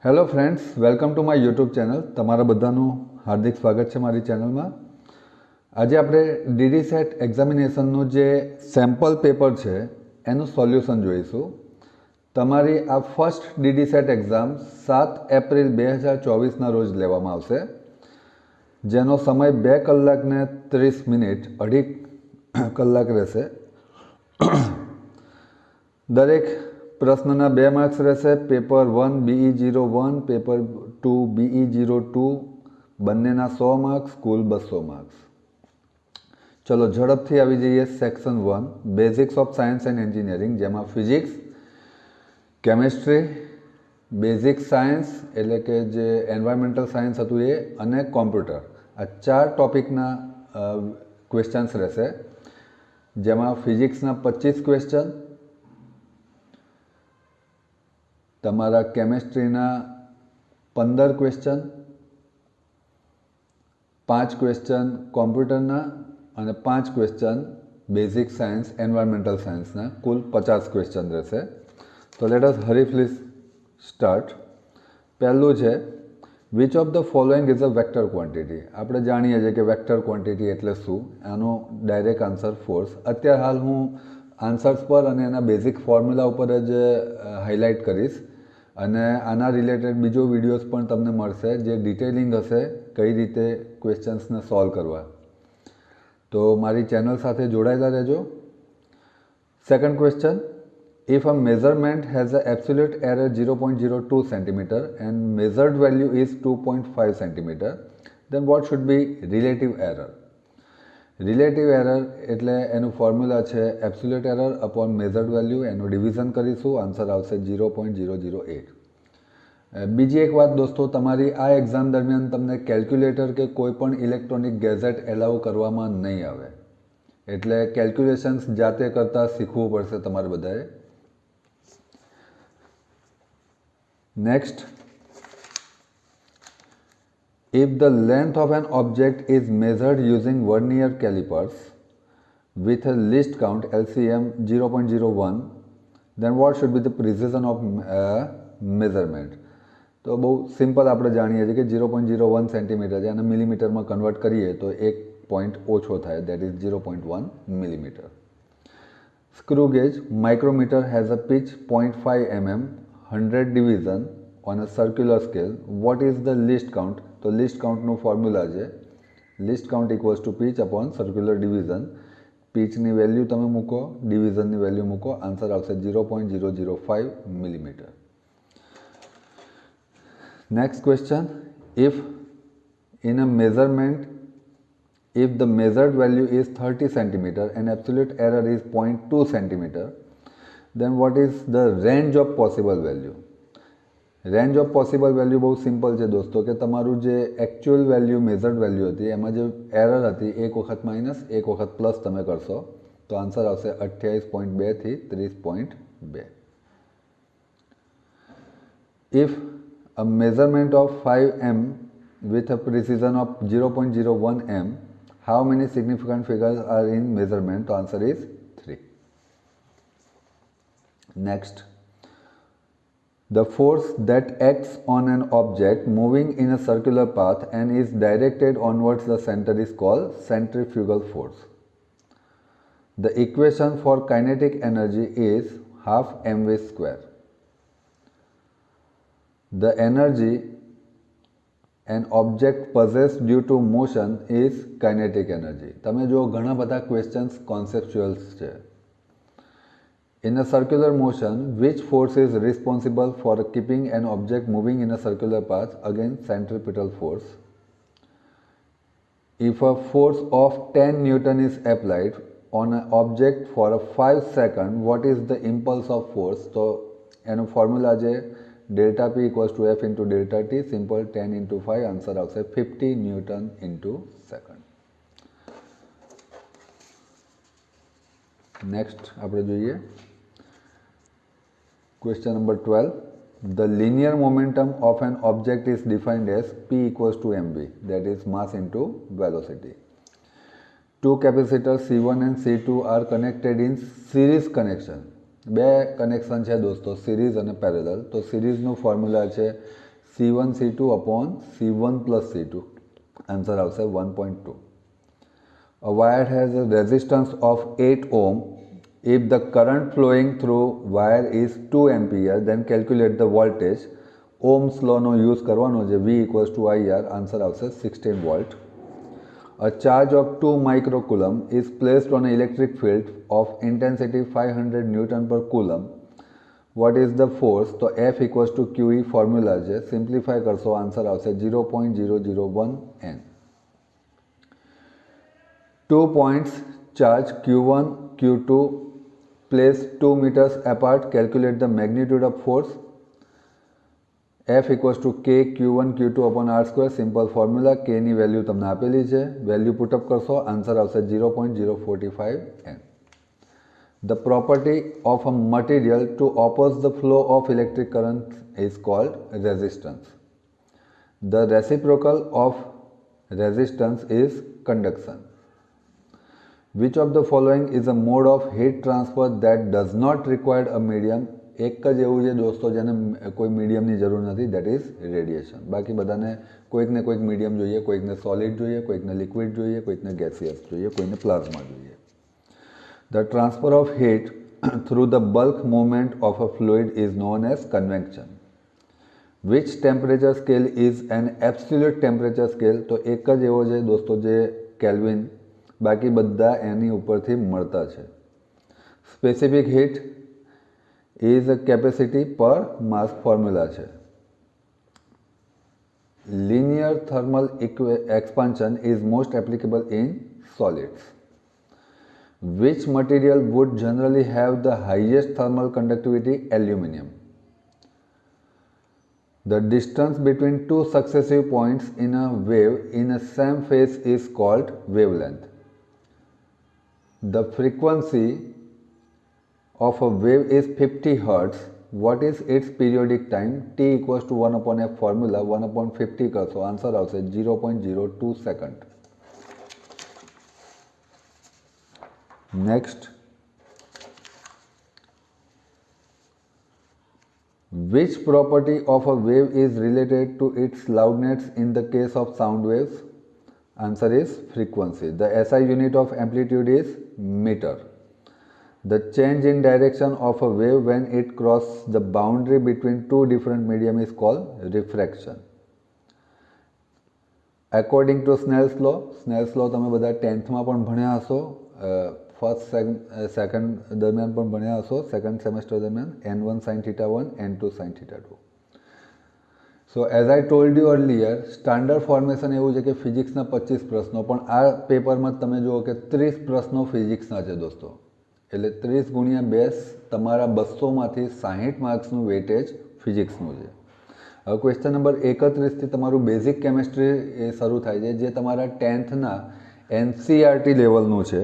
Hello friends, welcome to my YouTube channel. તમારા બધાનું હાર્દિક સ્વાગત છે મારી ચેનલમાં. આજે આપણે ડીડી સેટ એક્ઝામિનેશનનું જે સેમ્પલ પેપર છે એનું સોલ્યુશન જોઈશું. તમારી આ first DD set exam 7 April 2024ના રોજ લેવામાં આવશે, જેનો સમય 2 કલાક ને 30 મિનિટ, અઢી કલાક રહેશે. દરેક પ્રશ્નના 2 માર્ક્સ રહેશે. પેપર 1 BE01, પેપર 2 BE02, બંનેના 100 માર્ક્સ, કુલ 200 માર્ક્સ. ચલો ઝડપથી આવી જઈએ section 1, basics of science and engineering, જેમાં ફિઝિક્સ, કેમેસ્ટ્રી, બેઝિક સાયન્સ એટલે કે જે એન્વાયરમેન્ટલ સાયન્સ હતું એ, અને કોમ્પ્યુટર, આ 4 ટોપિકના ક્વેશ્ચન્સ રહેશે. જેમાં ફિઝિક્સના 25 ક્વેશ્ચન, તમારા કેમેસ્ટ્રીના 15 ક્વેશ્ચન, 5 ક્વેશ્ચન કોમ્પ્યુટરના અને 5 ક્વેશ્ચન બેઝિક સાયન્સ એન્વાયરમેન્ટલ સાયન્સના, કુલ 50 ક્વેશ્ચન રહેશે. તો લેટ અસ હરીફલી સ્ટાર્ટ. પહેલું છે, which of the following is a vector quantity. આપણે જાણીએ છીએ કે વેક્ટર ક્વોન્ટિટી એટલે શું. આનો ડાયરેક્ટ આન્સર ફોર્સ. અત્યારે હાલ હું આન્સર્સ પર અને એના બેઝિક ફોર્મ્યુલા ઉપર જ હાઇલાઇટ કરીશ, અને આના રિલેટેડ બીજો વિડીયોઝ પણ તમને મળશે જે ડિટેલિંગ હશે કઈ રીતે ક્વેશ્ચન્સને સોલ્વ કરવા. તો મારી ચેનલ સાથે જોડાયેલા રહેજો. Second question, if a measurement has an absolute error 0.02 centimeter and measured value is 2.5 centimeter, then what should be relative error? Relative error એટલે એનું ફોર્મ્યુલા છે absolute error upon measured value. એનું ડિવિઝન કરીશું, answer આવશે 0.008. બીજી એક વાત દોસ્તો, તમારી આ એક્ઝામ દરમિયાન તમને કેલ્ક્યુલેટર કે કોઈ પણ ઇલેક્ટ્રોનિક ગેઝેટ એલાઉ કરવામાં નહીં આવે, એટલે કેલ્ક્યુલેશન્સ જાતે કરતાં શીખવું પડશે તમારે બધાએ. Next, if the length of an object is measured using vernier calipers with a least count LCM 0.01, then what should be the precision of measurement? તો બહુ સિમ્પલ આપણે જાણીએ છીએ કે 0.01 સેન્ટીમીટર છે, અને મિલીમીટરમાં કન્વર્ટ કરીએ તો 1 પોઈન્ટ ઓછો થાય, that is 0.1 millimetre. Screw gauge micrometer has a pitch 0.5 mm, 100 division on a circular scale. What is the least count? તો લિસ્ટ કાઉન્ટનું ફોર્મ્યુલા છે least count equals to pitch upon circular division. પીચની value તમે મૂકો, ડિવિઝનની value મૂકો, answer આવશે 0.005 millimetre. Next question, if the measured value is 30 centimeter and absolute error is 0.2 centimeter, then what is the range of possible value? Range of possible value બહુ simple છે દોસ્તો, કે તમારું જે એકચ્યુઅલ વેલ્યુ મેઝર્ડ વેલ્યુ હતી એમાં જે error હતી 1 વખત માઇનસ 1 વખત પ્લસ તમે કરશો તો આન્સર આવશે 28.2 થી 30.2. If a measurement of 5 m with a precision of 0.01 m, how many significant figures are in measurement? તો answer is 3. Next, the force that acts on an object moving in a circular path and is directed onwards the center is called centrifugal force. The equation for kinetic energy is half mv square. The energy an object possesses due to motion is kinetic energy. તમે જો ઘણા બધા questions કોન્સેપ્ચ્યુઅલ્સ છે. In a circular motion, which force is responsible for keeping an object moving in a circular path? Again, centripetal force. If a force of 10 Newton is applied on an object for a 5 second, what is the impulse of force? So, એનો formula છે delta P equals to F into delta T. Simple, 10 into 5, answer આવશે 50 Newton into second. Next, આપણે જોઈએ question number 12. The linear momentum of an object is defined as P equals to mv, that is mass into velocity. Two capacitors C1 and C2 are connected in series connection. બે connection છે દોસ્તો, series અને parallel. તો સિરીઝનું formula છે C1C2 upon C1 plus C2. Answer આવશે 1.2. A wire has a resistance of 8 ohm. If the current flowing through wire is 2 ampere, then calculate the voltage. Ohm's law નો use કરવાનો છે. V equals to IR. Answer આવશે 16 volt. A charge of 2 microcoulomb is placed on an electric field of intensity 500 Newton per coulomb. What is the force? તો F equals to QE formula છે. Simplify કરશો answer આવશે 0.001 N. 2 points charge Q1, Q2 placed 2 meters apart. Calculate the magnitude of force. F equals to K Q1 Q2 upon R square. Simple formula. K ની value તમને આપેલી છે. Value put up કરશો answer આવશે 0.045 N. The property of a material to oppose the flow of electric current is called resistance. The reciprocal of resistance is conduction. Which of the following is a mode of heat transfer that does not require a medium? એક જ એવું છે દોસ્તો જેને કોઈ મીડિયમની જરૂર નથી, that is radiation. બાકી બધાને કોઈકને કોઈક મીડિયમ જોઈએ, કોઈકને સોલિડ જોઈએ, કોઈકને લિક્વિડ જોઈએ, કોઈકને ગેસિયસ જોઈએ, કોઈને પ્લાઝ્મા જોઈએ. The transfer of heat through the bulk movement of a fluid is known as convection. Which temperature scale is an absolute temperature scale? તો એક જ એવો છે દોસ્તો જે કેલ્વિન, બાકી બધા એની ઉપરથી મળતા છે. સ્પેસિફિક હીટ ઇઝ કેપેસિટી પર માસ ફોર્મ્યુલા છે. Linear thermal expansion is most applicable in solids. Which material would generally have the highest thermal conductivity? Aluminium. The distance between two successive points in a wave in a same phase is called wavelength. The frequency of a wave is 50 Hz. What is its periodic time? T equals to 1 upon F formula. 1 upon 50 કરશો answer આવશે 0.02 second. Next, which property of a wave is related to its loudness in the case of sound waves? Answer is frequency. The SI unit of amplitude is meter. The change in direction of a wave when it crosses the boundary between two different medium is called refraction. According to Snell's law તમે બધા 10th માં પણ ભણ્યા હશો, first second દરમિયાન પણ ભણ્યા હશો, સેકન્ડ સેમેસ્ટર દરમિયાન, N1 sin theta 1, N2 sin theta 2. So as I told you earlier, standard formation એવું છે કે ફિઝિક્સના 25 પ્રશ્નો, પણ આ પેપરમાં તમે જુઓ કે 30 પ્રશ્નો ફિઝિક્સના છે દોસ્તો. એટલે 30 ગુણ્યા 2 તમારા 200માંથી 60 માર્ક્સનું વેટેજ ફિઝિક્સનું છે. હવે ક્વેશ્ચન નંબર 31થી તમારું બેઝિક કેમેસ્ટ્રી એ શરૂ થાય છે, જે તમારા 10thના NCERT લેવલનું છે.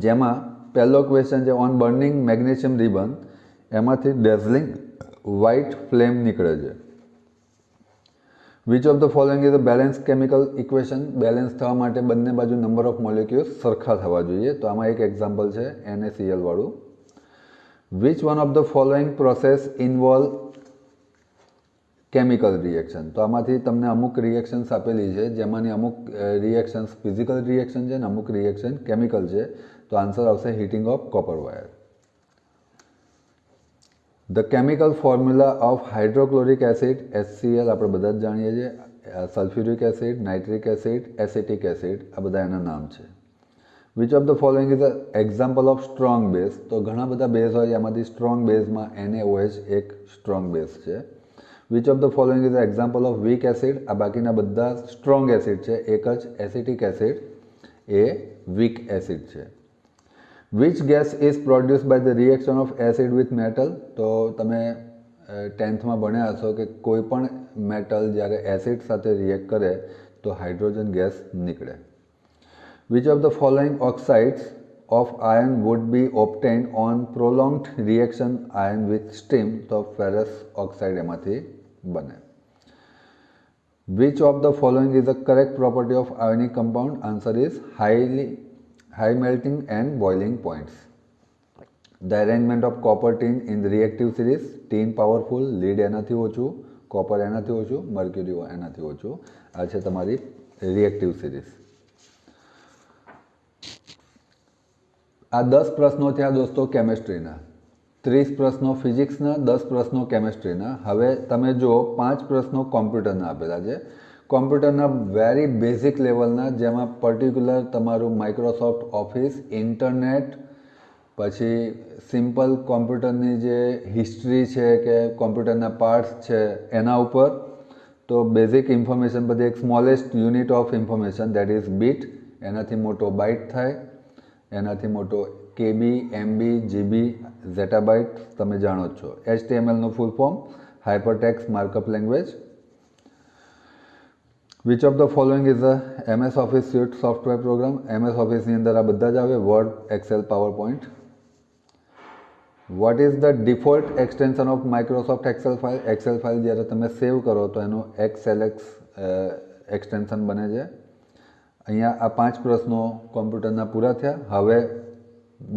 જેમાં પહેલો ક્વેશ્ચન છે ઓન બર્નિંગ મેગ્નેશિયમ રિબન, એમાંથી ડેઝલિંગ વ્હાઇટ ફ્લેમ નિકળે છે. Which of the following is a balance chemical equation? Balance થવા માટે બંને બાજુ નંબર ઓફ મોલિક્યુલ્સ સરખા થવા જોઈએ. તો આમાં એક એક્ઝામ્પલ છે NaCl વાળું. Which one of the following process involve chemical reaction? તો આમાંથી તમને અમુક રિએક્શન્સ આપેલી છે, જેમાંની અમુક રિએક્શન્સ ફિઝિકલ રિએક્શન છે ને અમુક રિએક્શન કેમિકલ છે. તો આન્સર આવશે heating of copper wire. The chemical formula of hydrochloric acid HCl આપણે બધા જ જાણીએ છીએ. Sulphuric acid, nitric acid, acetic acid, આ બધા એના નામ છે. Which of the following is a example of strong base? તો ઘણા બધા બેઝ હોય, એમાંથી સ્ટ્રોંગ બેઝમાં NaOH એક સ્ટ્રોંગ બેઝ છે. Which of the following is example of weak acid? આ બાકીના બધા સ્ટ્રોંગ એસિડ છે, એક જ એસિટિક એસિડ એ વીક એસિડ છે. Which gas is produce by the reaction of acid with metal? તો તમે 10thમાં ભણ્યા હશો કે કોઈ પણ મેટલ જ્યારે એસિડ સાથે રિએક્ટ કરે તો હાઇડ્રોજન ગેસ નીકળે. Which of the following oxides of iron would be obtained on prolonged reaction iron with steam? તો ફેરસ ઓક્સાઇડ એમાંથી બને. Which of the following is a correct property of ionic compound? Answer is high melting and boiling points. The arrangement of copper tin in the reactive series: tin powerful, lead એનાથી ઓછું, copper એનાથી ઓછું, mercury એનાથી ઓછું. આ છે તમારી reactive series. આ 10 પ્રશ્નો થયા દોસ્તો કેમેસ્ટ્રીના, 30 પ્રશ્નો ફિઝિક્સના, 10 પ્રશ્નો કેમેસ્ટ્રીના. હવે તમે જો 5 પ્રશ્નો કોમ્પ્યુટરના આપેલા છે. કોમ્પ્યુટરના વેરી બેઝિક લેવલના, જેમાં પર્ટિક્યુલર તમારું માઇક્રોસોફ્ટ ઓફિસ, ઇન્ટરનેટ, પછી સિમ્પલ કોમ્પ્યુટરની જે હિસ્ટ્રી છે કે કોમ્પ્યુટરના પાર્ટ્સ છે એના ઉપર. તો બેઝિક ઇન્ફોર્મેશન બધી, એક smallest unit of information that is bit, એનાથી મોટો બાઇટ થાય, એનાથી મોટો કેબી, એમબી, જીબી, ઝેટાબાઇટ તમે જાણો જ છો. HTMLનું full form hypertext markup language. Which of the following is a MS Office suite software program? MS ઓફિસની અંદર આ બધા જ આવે, Word, Excel, PowerPoint. What is the default extension of Microsoft Excel file? Excel file જ્યારે તમે સેવ કરો તો એનું XLX એક્સટેન્શન બને છે. અહીંયા આ 5 પ્રશ્નો કોમ્પ્યુટરના પૂરા થયા. હવે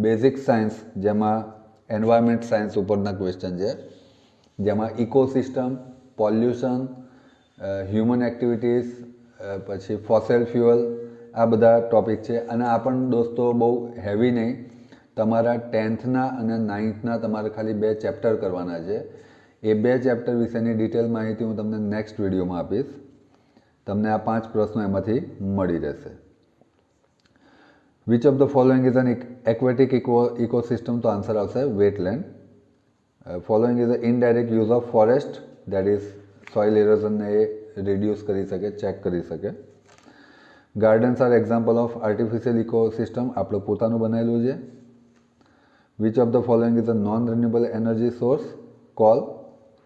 બેઝિક સાયન્સ, જેમાં એન્વાયરમેન્ટ સાયન્સ ઉપરના ક્વેશ્ચન છે, જેમાં ઇકોસિસ્ટમ, પોલ્યુશન, હ્યુમન એક્ટિવિટીઝ, પછી ફોસેલ ફ્યુઅલ, આ બધા ટોપિક છે. અને આ પણ દોસ્તો બહુ હેવી નહીં, તમારા 10થના અને 9થના તમારે ખાલી 2 ચેપ્ટર કરવાના છે. એ 2 ચેપ્ટર વિશેની ડિટેલ માહિતી હું તમને નેક્સ્ટ વિડીયોમાં આપીશ. તમને આ 5 પ્રશ્નો એમાંથી મળી રહેશે. Which of the following is an aquatic ecosystem? તો આન્સર આવશે wetland. Following is a indirect use of forest, that is soil ઇરોઝનને એ રિડ્યુસ કરી શકે, ચેક કરી શકે. Gardens are example of artificial ecosystem, આપણું પોતાનું બનાવેલું છે. Which of the following is a non renewable energy source? Coal.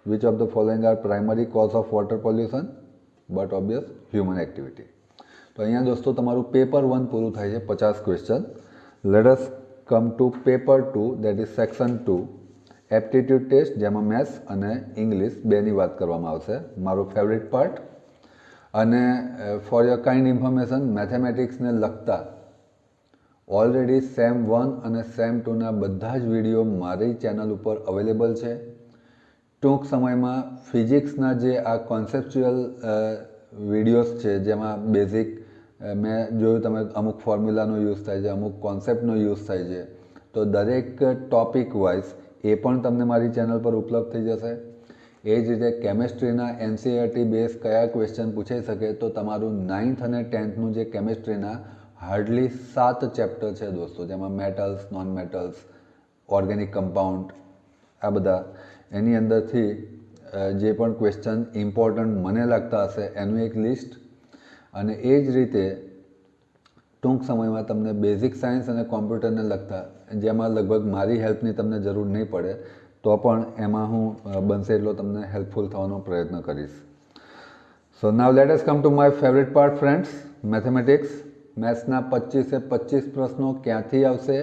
Which of the following are primary cause of water pollution? But obvious human activity. તો અહીંયા દોસ્તો તમારું paper 1 પૂરું થાય છે, 50 question. Let us come to paper 2, that is section 2, aptitude test, જેમાં maths અને English બેની વાત કરવામાં આવશે. મારો ફેવરિટ પાર્ટ. અને ફોર યોર કાઇન્ડ ઇન્ફોર્મેશન, મેથેમેટિક્સને લગતા ઓલરેડી સેમ 1 અને સેમ 2ના બધા જ વિડીયો મારી ચેનલ ઉપર અવેલેબલ છે. ટૂંક સમયમાં ફિઝિક્સના જે આ કોન્સેપ્ચ્યુઅલ વિડીયોઝ છે, જેમાં બેઝિક મેં જોયું તમે અમુક ફોર્મ્યુલાનો યુઝ થાય છે, અમુક કોન્સેપ્ટનો યુઝ થાય છે, તો દરેક ટોપિક વાઇઝ એ પણ તમને મારી ચેનલ પર ઉપલબ્ધ થઈ જશે. એ જ રીતે કેમેસ્ટ્રીના NCERT બેઝ કયા ક્વેશ્ચન પૂછાઈ શકે, તો તમારું 9th અને 10thનું જે કેમેસ્ટ્રીના હાર્ડલી 7 ચેપ્ટર છે દોસ્તો, જેમાં metals, non metals, organic compound, આ બધા એની અંદરથી જે પણ ક્વેશ્ચન ઇમ્પોર્ટન્ટ મને લાગતા હશે એનું એક લિસ્ટ. અને એ જ રીતે ટૂંક સમયમાં તમને બેઝિક સાયન્સ અને કોમ્પ્યુટરને લગતા, જેમાં લગભગ મારી હેલ્પની તમને જરૂર નહીં પડે, તો પણ એમાં હું બનશે એટલો તમને હેલ્પફુલ થવાનો પ્રયત્ન કરીશ. So now let us come to my favourite part friends, mathematics. મેથ્સના 25 પ્રશ્નો ક્યાંથી આવશે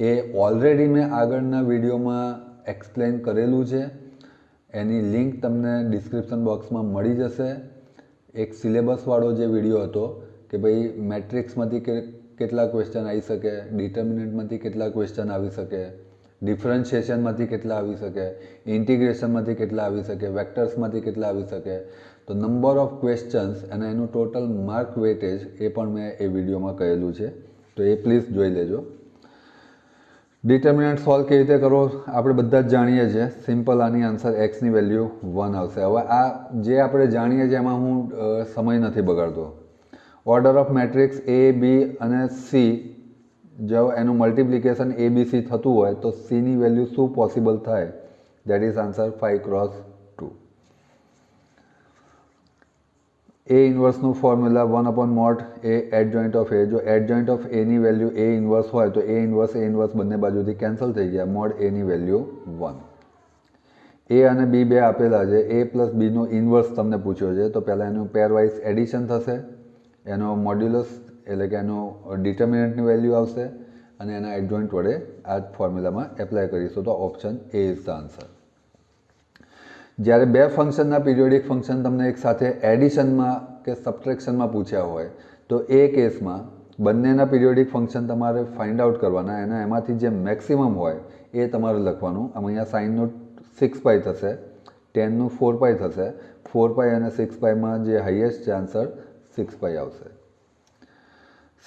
એ ઓલરેડી મેં આગળના વિડીયોમાં એક્સપ્લેન કરેલું છે. એની લિંક તમને ડિસ્ક્રિપ્શન બોક્સમાં મળી જશે. એક સિલેબસવાળો જે વિડીયો હતો કે ભાઈ મેટ્રિક્સમાંથી કેટલા ક્વેશ્ચન આવી શકે, ડિટર્મિનન્ટમાંથી કેટલા ક્વેશ્ચન આવી શકે, ડિફરન્શિએશનમાંથી કેટલા આવી શકે, ઇન્ટિગ્રેશનમાંથી કેટલા આવી શકે, વેક્ટર્સમાંથી કેટલા આવી શકે. તો નંબર ઓફ ક્વેશ્ચન્સ અને એનું ટોટલ માર્ક વેટેજ એ પણ મેં એ વિડીયોમાં કહેલું છે, તો એ પ્લીઝ જોઈ લેજો. ડિટર્મિનન્ટ સોલ્વ કેવી રીતે કરવો આપણે બધા જ જાણીએ છીએ. સિમ્પલ આની આન્સર એક્સની વેલ્યુ 1 આવશે. હવે આ જે આપણે જાણીએ છીએ એમાં હું સમય નથી બગાડતો. Order of matrix A, B અને C, જો એનું મલ્ટિપ્લિકેશન ABC થતું હોય તો Cની વેલ્યુ શું પોસિબલ થાય? That is answer 5×2. A ઇન્વર્સનું formula 1/mod A adjoint of A. જો એડજોઇન્ટ ઓફ Aની વેલ્યુ A ઇન્વર્સ હોય તો A ઇન્વર્સ બંને બાજુથી કેન્સલ થઈ ગયા. મોડ Aની વેલ્યુ 1. A અને B બે આપેલા છે. A પ્લસ Bનો ઇન્વર્સ તમને પૂછ્યો છે, તો પહેલાં એનું પેરવાઇઝ એડિશન થશે, એનો મોડ્યુલસ એટલે કે એનો ડિટર્મિનન્ટની વેલ્યુ આવશે અને એના એડજોઇન્ટ વડે આ ફોર્મ્યુલામાં એપ્લાય કરીશું, તો option A is the answer. જ્યારે બે ફંક્શનના પિરિયોડિક ફંક્શન તમને એક સાથે એડિશનમાં કે સબટ્રેક્શનમાં પૂછ્યા હોય તો એ કેસમાં બંનેના પિરિયોડિક ફંક્શન તમારે ફાઇન્ડ આઉટ કરવાના, અને એમાંથી જે મેક્સિમમ હોય એ તમારે લખવાનું. આમ અહીંયા સાઇનનું 6π થશે, 10નું 4 પાઈ થશે. 4 પાઈ અને 6 પાઈમાં જે હાઈએસ્ટ છે આન્સર 6 પાઈ આવશે.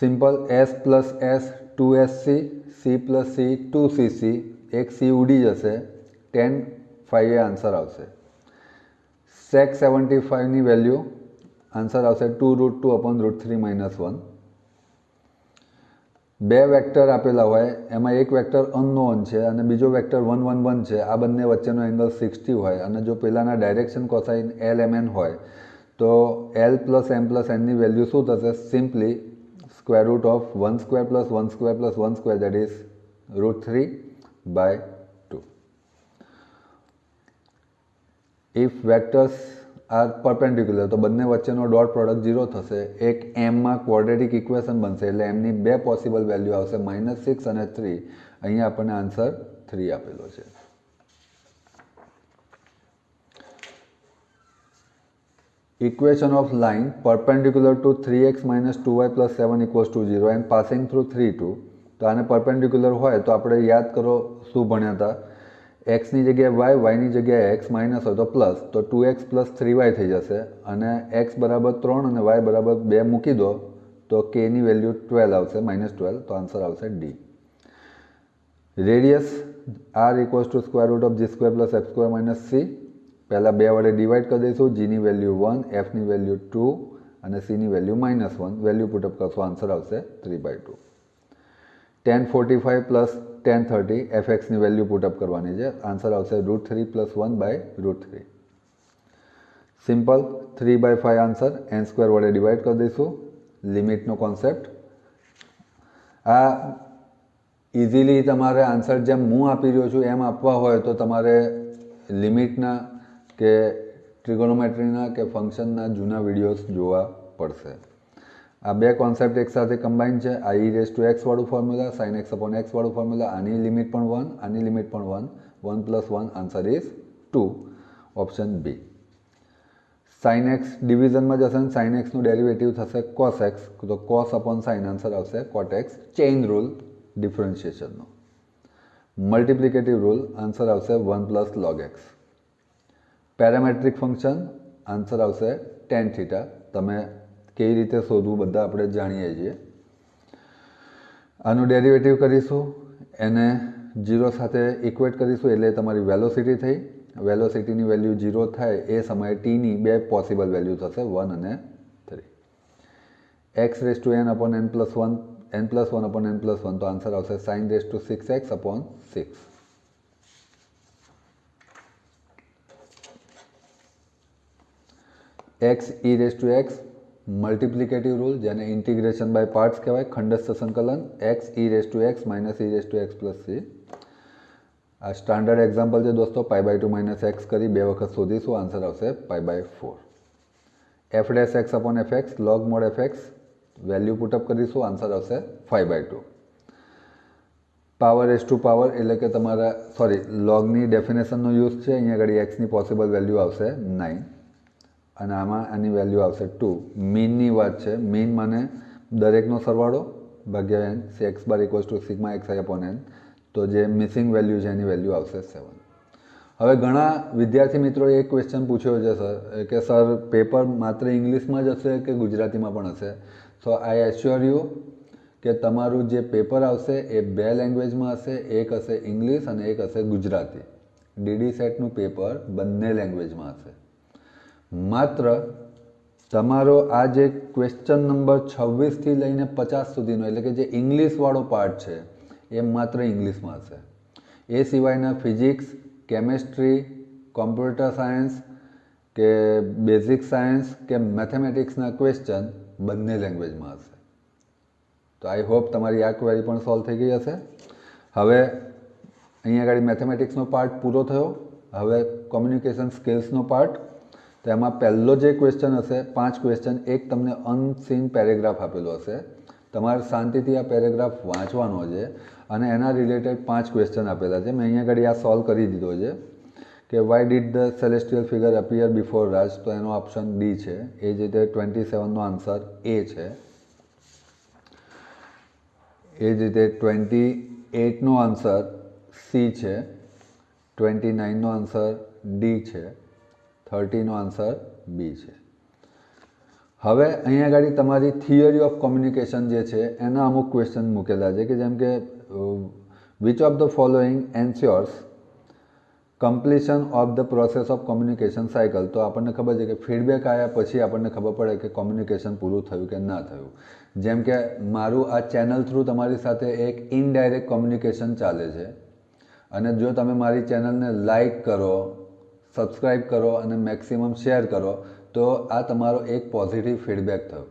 Simple. s plus s 2sc, c plus c 2cc, એક c ઉડી જશે, 10 5 એ આન્સર આવશે. sec 75ની વેલ્યુ આન્સર આવશે 2√2/√3 - 1. બે વેક્ટર આપેલા હોય એમાં એક વેક્ટર અનનોન છે અને બીજો વેક્ટર 1 1 1 છે. આ બંને વચ્ચેનો એંગલ 60 હોય અને જો પેલાના ડાયરેક્શન કોસાઇન LMN હોય તો L પ્લસ M પ્લસ Nની વેલ્યુ શું થશે? Simply square root of 1 square plus 1 square plus 1 square, that is √3/2. If vectors are perpendicular તો બંને વચ્ચેનો ડોટ પ્રોડક્ટ 0 થશે. એક એમમાં ક્વોડ્રેટિક ઇક્વેશન બનશે એટલે એમની બે પોસિબલ વેલ્યુ આવશે -6 અને 3. અહીંયા આપણને આન્સર 3 આપેલો છે. Equation of line perpendicular to 3x - 2y + 7 = 0 and passing through 3 2. તો આને પરપેન્ડિક્યુલર હોય તો આપણે યાદ કરો શું ભણ્યા હતા? એક્સની જગ્યાએ y, yની જગ્યાએ x, માઇનસ હોય તો પ્લસ, તો 2x + 3y થઈ જશે અને x બરાબર 3 અને y બરાબર 2 મૂકી દો તો kની વેલ્યુ 12 આવશે, -12. તો આન્સર આવશે D. Radius r = √g² + f² - c. પહેલાં 2 વડે ડિવાઈડ કરી દઈશું. જીની વેલ્યુ 1, એફની વેલ્યુ 2 અને સીની વેલ્યુ -1. વેલ્યુ પુટઅપ કરશો, આન્સર આવશે 3/2. tan 45 + tan 30, fxની વેલ્યુ પુટઅપ કરવાની છે. આન્સર આવશે √3 + 1/√3. સિમ્પલ. 3/5 આન્સર. n² વડે ડિવાઈડ કરી દઈશું. લિમિટનો કોન્સેપ્ટ. આ ઇઝીલી તમારે આન્સર જેમ હું આપી રહ્યો છું એમ આપવા હોય તો તમારે લિમિટના કે ટ્રિગોનોમેટ્રીના કે ફંક્શનના જૂના વિડીયોઝ જોવા પડશે. આ બે કોન્સેપ્ટ એકસાથે કમ્બાઈન છે. આ e⁻x વાળું ફોર્મ્યુલા, sin x/x વાળું ફોર્મ્યુલા, આની લિમિટ પણ 1, આની લિમિટ પણ 1. 1 + 1 answer is 2. Option B. sin x ડિવિઝનમાં જશે અને sin x નું ડેરિવેટિવ થશે cos x, તો cos/sin આન્સર આવશે cot x. ચેઇન રૂલ ડિફરન્શિએશનનો. મલ્ટિપ્લિકેટિવ રૂલ આન્સર આવશે 1 + log x. Parametric function answer આવશે tan θ. તમે કેવી રીતે શોધવું બધા આપણે જાણીએ છીએ. આનું ડેરિવેટિવ કરીશું, એને 0 સાથે ઇક્વેટ કરીશું એટલે તમારી વેલોસિટી થઈ. વેલોસિટીની વેલ્યુ 0 થાય એ સમયે ટીની બે પોસિબલ વેલ્યુ થશે 1 અને 3. x⁻n/n+1 n+1/n+1, તો આન્સર આવશે sin⁻6x/6. x(e⁻x) મલ્ટિપ્લિકેટિવ રૂલ, જેને ઇન્ટિગ્રેશન બાય પાર્ટ્સ કહેવાય, ખંડસ્થ સંકલન. x(e⁻x - (e⁻x + c). આ સ્ટાન્ડર્ડ એક્ઝામ્પલ છે દોસ્તો. π/2 - x કરી 2 વખત શોધીશું, આન્સર આવશે π/4. f'(x/fx) log mod fx, value put up કરીશું, આન્સર આવશે 5/2. પાવર એટલે કે તમારા લોગની ડેફિનેશનનો યુઝ છે. અહીંયા આગળ એક્સની પોસિબલ વેલ્યુ આવશે 9 અને આમાં આની વેલ્યુ આવશે 2. મીનની વાત છે. મીન માને દરેકનો સરવાળો ભાગ્યા n. x બાર = σxi/n. તો જે મિસિંગ વેલ્યુ છે એની વેલ્યુ આવશે 7. હવે ઘણા વિદ્યાર્થી મિત્રોએ એક ક્વેશ્ચન પૂછ્યો છે કે સર પેપર માત્ર ઇંગ્લિશમાં જ હશે કે ગુજરાતીમાં પણ હશે? સો આઈ એશ્યોર યુ કે તમારું જે પેપર આવશે એ 2 લેંગ્વેજમાં હશે. એક હશે ઇંગ્લિશ અને એક હશે ગુજરાતી. ડીડી સેટનું પેપર બંને લેંગ્વેજમાં હશે. માત્ર તમારો આ જે ક્વેશ્ચન નંબર 26થી લઈને 50 સુધીનો એટલે કે જે ઇંગ્લિશવાળો પાર્ટ છે એ માત્ર ઇંગ્લિશમાં હશે. એ સિવાયના ફિઝિક્સ, કેમેસ્ટ્રી, કોમ્પ્યુટર સાયન્સ કે બેઝિક સાયન્સ કે મેથેમેટિક્સના ક્વેશ્ચન બંને લેંગ્વેજમાં હશે. તો આઈ હોપ તમારી આ ક્વેરી પણ સોલ્વ થઈ ગઈ હશે. હવે અહીંયા આગળ મેથેમેટિક્સનો પાર્ટ પૂરો થયો. હવે કોમ્યુનિકેશન સ્કિલ્સનો પાર્ટ. તો એમાં પહેલો જે ક્વેશ્ચન હશે, 5 ક્વેશ્ચન, એક તમને અનસીન પેરેગ્રાફ આપેલો હશે. તમારે શાંતિથી આ પેરેગ્રાફ વાંચવાનો છે અને એના રિલેટેડ 5 ક્વેશ્ચન આપેલા છે. મેં અહીંયા આગળ આ સોલ્વ કરી દીધો છે કે why did the celestial figure appear before Raj, તો એનો ઓપ્શન ડી છે. એ જ રીતે 27નો આન્સર એ છે. એ જ રીતે 28નો આન્સર સી છે. 29નો આન્સર ડી છે. 30નો આન્સર બી છે. હવે અહીંયા આગળ તમારી થિયરી ઓફ કોમ્યુનિકેશન જે છે એના અમુક ક્વેશ્ચન મૂકેલા છે કે જેમ કે which of the following ensures completion of the process of communication cycle. તો આપણને ખબર છે કે ફીડબેક આવ્યા પછી આપણને ખબર પડે કે કોમ્યુનિકેશન પૂરું થયું કે ના થયું. જેમ કે મારું આ ચેનલ થ્રુ તમારી સાથે એક ઇનડાયરેક્ટ કોમ્યુનિકેશન ચાલે છે અને જો તમે મારી ચેનલને લાઈક કરો, સબસ્ક્રાઈબ કરો અને મેક્સિમમ શેર કરો તો આ તમારો એક પોઝિટિવ ફીડબેક થયો.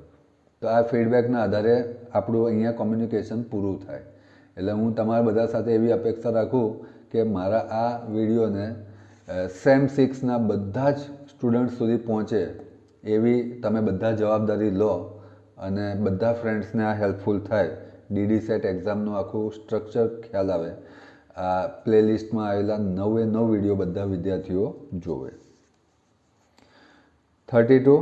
તો આ ફીડબેકના આધારે આપણું અહીંયા કોમ્યુનિકેશન પૂરું થાય. એટલે હું તમારા બધા સાથે એવી અપેક્ષા રાખું કે મારા આ વિડીયોને સેમ 6ના બધા જ સ્ટુડન્ટ સુધી પહોંચે એવી તમે બધા જવાબદારી લો અને બધા ફ્રેન્ડ્સને આ હેલ્પફુલ થાય. ડીડી સેટ એક્ઝામનું આખું સ્ટ્રક્ચર ખ્યાલ આવે. આ પ્લેલિસ્ટમાં આવેલા 9 વિડીયો બધા વિદ્યાર્થીઓ જોવે. 32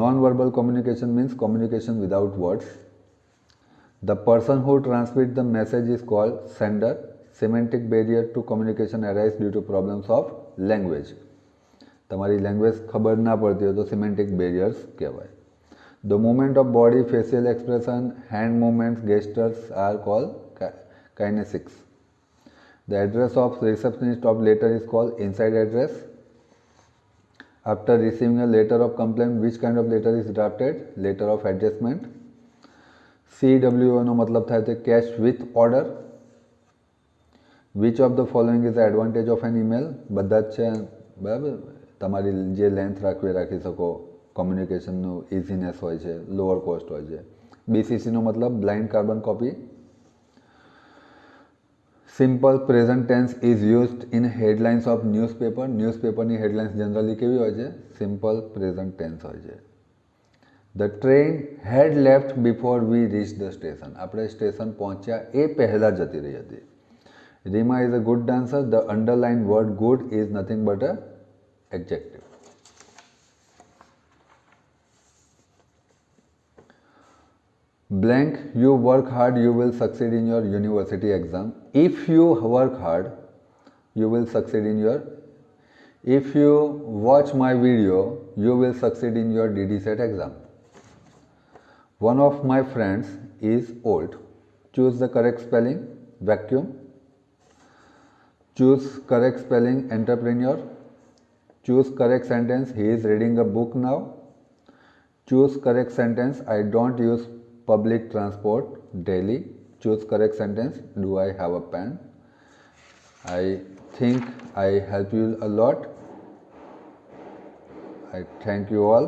non verbal communication means communication without words. The person who transmits the message is called sender. Semantic barrier to communication arises due to problems of language. તમારી લેંગ્વેજ ખબર ના પડતી હોય તો સિમેન્ટિક બેરિયર્સ કહેવાય. The movement of body, facial expression, hand movements, gestures are called kinesics. The address of receptionist of letter is called inside address. After receiving a letter of complaint, which kind of letter is drafted? Letter of adjustment. CWO નો મતલબ થાય છે cash with order. Which of the following is advantage of an email. બધા જ છે બરાબર. તમારી જે લેન્થ રાખવી રાખી શકો. કોમ્યુનિકેશનનું ઇઝીનેસ હોય છે, લોઅર કોસ્ટ હોય છે. BCCનો મતલબ blind carbon copy. Simple present tense is used in headlines of newspaper. ન્યૂઝપેપરની હેડલાઇન્સ જનરલી કેવી હોય છે? સિમ્પલ પ્રેઝન્ટ ટેન્સ હોય છે. The train had left before we reached the station. આપણે સ્ટેશન પહોંચ્યા એ પહેલાં જતી રહી હતી. Rima is a good dancer. The underlined word good is nothing but a adjective. Blank, you work hard, you will succeed in your university exam. If you work hard, you will succeed in your. If you watch my video, you will succeed in your DD set exam. One of my friends is old. Choose the correct spelling. Vacuum. Choose correct spelling. Entrepreneur. Choose correct sentence. He is reading a book now. Choose correct sentence. I don't use public transport daily. Choose correct sentence. Do I have a pen? I think I help you a lot. I thank you all.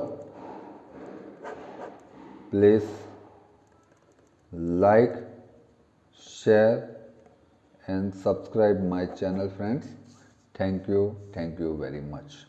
Please like, share and subscribe my channel, friends. Thank you very much.